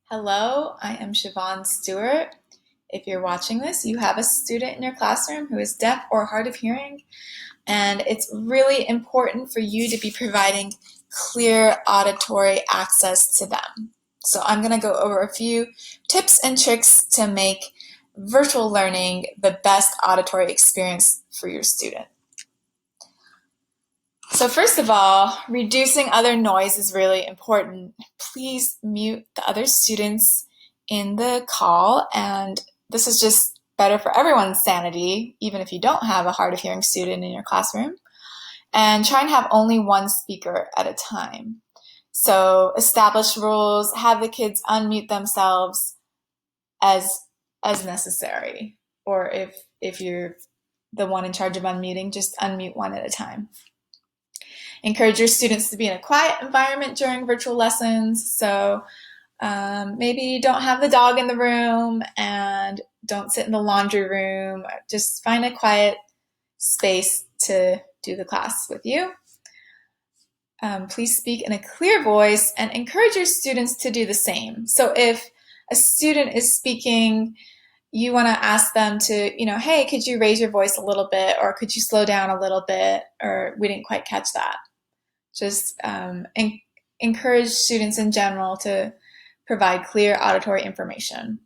Hello, I am Siobhan Stewart. If you're watching this, you have a student in your classroom who is deaf or hard of hearing, and it's really important for you to be providing clear auditory access to them. So I'm going to go over a few tips and tricks to make virtual learning the best auditory experience for your student. So first of all, reducing other noise is really important. Please mute the other students in the call, and this is just better for everyone's sanity, even if you don't have a hard of hearing student in your classroom. And try and have only one speaker at a time. So establish rules, have the kids unmute themselves as necessary. Or if you're the one in charge of unmuting, just unmute one at a time. Encourage your students to be in a quiet environment during virtual lessons. So maybe don't have the dog in the room and don't sit in the laundry room. Just find a quiet space to do the class with you. Please speak in a clear voice and encourage your students to do the same. So if a student is speaking, you want to ask them to, hey, could you raise your voice a little bit, or could you slow down a little bit, or we didn't quite catch that. Just encourage students in general to provide clear auditory information.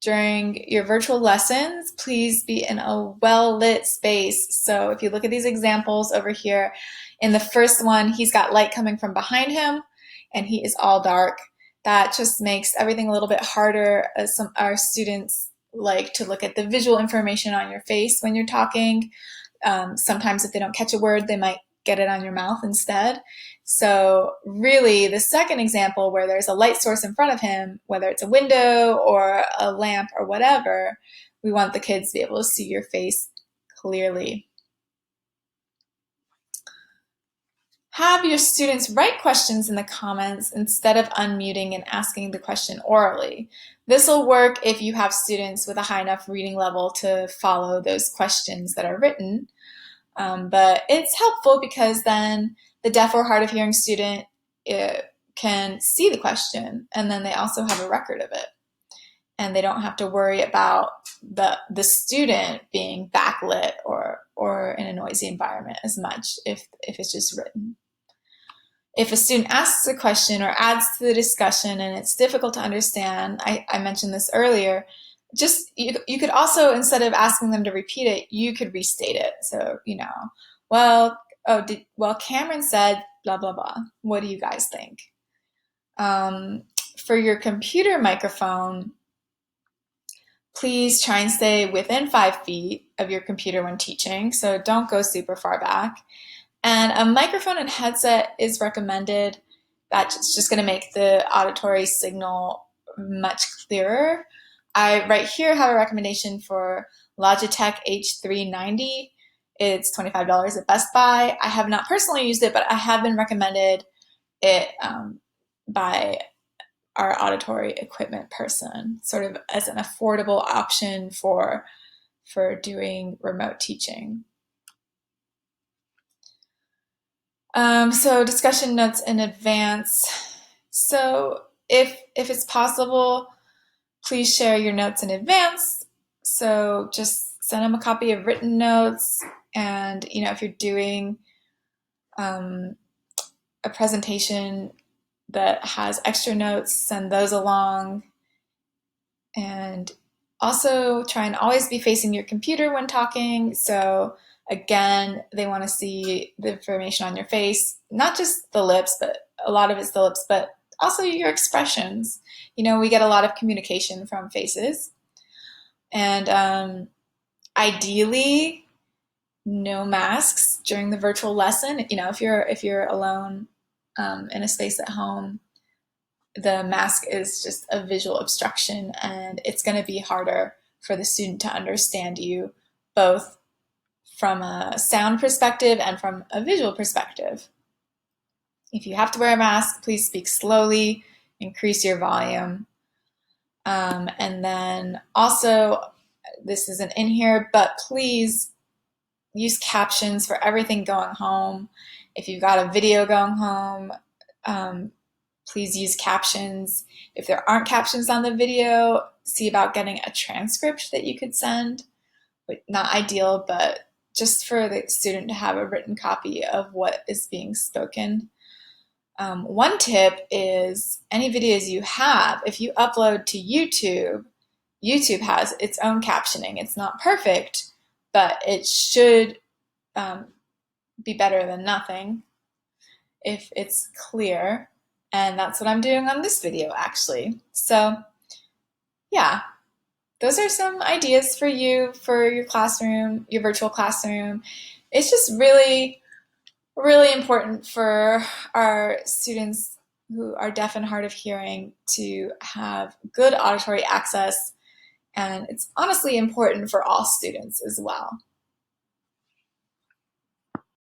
During your virtual lessons, please be in a well-lit space. So if you look at these examples over here, in the first one, he's got light coming from behind him, and he is all dark. That just makes everything a little bit harder, as our students like to look at the visual information on your face when you're talking. Sometimes if they don't catch a word, they might get it on your mouth instead. So really, the second example where there's a light source in front of him, whether it's a window or a lamp or whatever, we want the kids to be able to see your face clearly. Have your students write questions in the comments instead of unmuting and asking the question orally. This will work if you have students with a high enough reading level to follow those questions that are written. But it's helpful because then the deaf or hard of hearing student can see the question, and then they also have a record of it. And they don't have to worry about the student being backlit or in a noisy environment as much if it's just written. If a student asks a question or adds to the discussion and it's difficult to understand, I mentioned this earlier, just you could also, instead of asking them to repeat it, you could restate it. So, Cameron said blah, blah, blah. What do you guys think? For your computer microphone, please try and stay within 5 feet of your computer when teaching, so don't go super far back. And a microphone and headset is recommended. That's just going to make the auditory signal much clearer. I right here have a recommendation for Logitech H390. It's $25 at Best Buy. I have not personally used it, but I have been recommended it by our auditory equipment person, sort of as an affordable option for doing remote teaching. So discussion notes in advance. So if it's possible, please share your notes in advance. So just send them a copy of written notes, and if you're doing a presentation that has extra notes, send those along. And also try and always be facing your computer when talking. So again, they want to see the information on your face, not just the lips, but a lot of it's the lips, but also your expressions. We get a lot of communication from faces. And ideally, no masks during the virtual lesson. If you're alone in a space at home, the mask is just a visual obstruction, and it's going to be harder for the student to understand you, both from a sound perspective and from a visual perspective. If you have to wear a mask, please speak slowly, increase your volume. And then also, this isn't in here, but please use captions for everything going home. If you've got a video going home, Please use captions. If there aren't captions on the video, see about getting a transcript that you could send. Not ideal, but just for the student to have a written copy of what is being spoken. One tip is any videos you have, if you upload to YouTube, YouTube has its own captioning. It's not perfect, but it should be better than nothing if it's clear. And that's what I'm doing on this video, actually. So, yeah, those are some ideas for you for your classroom, your virtual classroom. It's just really, really important for our students who are deaf and hard of hearing to have good auditory access. And it's honestly important for all students as well.